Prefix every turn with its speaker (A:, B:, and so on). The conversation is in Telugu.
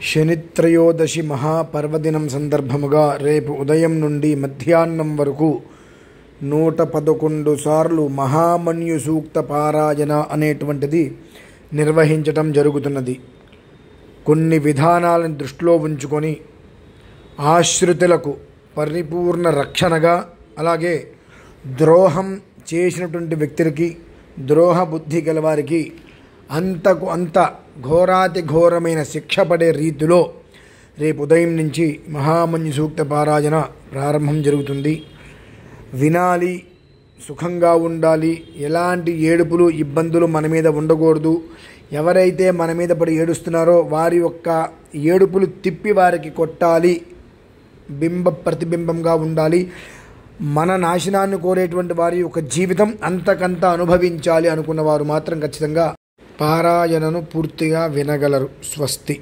A: శనిత్రయోదశి మహాపర్వదినం సందర్భముగా రేపు ఉదయం నుండి మధ్యాహ్నం వరకు 111 సార్లు మహామన్యు సూక్త పారాయణ అనేటువంటిది నిర్వహించటం జరుగుతున్నది. కొన్ని విధానాలను దృష్టిలో ఉంచుకొని ఆశ్రితులకు పరిపూర్ణ రక్షణగా, అలాగే ద్రోహం చేసినటువంటి వ్యక్తులకి, ద్రోహ బుద్ధి గలవారికి అంతకు అంత ఘోరాతి ఘోరమైన శిక్ష పడే రీతిలో రేపు ఉదయం నుంచి మహామన్యు సూక్త పారాయణ ప్రారంభం జరుగుతుంది. వినాలి, సుఖంగా ఉండాలి, ఎలాంటి ఏడుపులు ఇబ్బందులు మన మీద ఉండకూడదు. ఎవరైతే మన మీద పడి ఏడుస్తున్నారో వారి యొక్క ఏడుపులు తిప్పి వారికి కొట్టాలి, ప్రతిబింబంగా ఉండాలి. మన నాశనాన్ని కోరేటువంటి వారి యొక్క జీవితం అంతకంతా అనుభవించాలి అనుకున్న వారు మాత్రం ఖచ్చితంగా పారాయణను పూర్తిగా వినగలరు. స్వస్తి.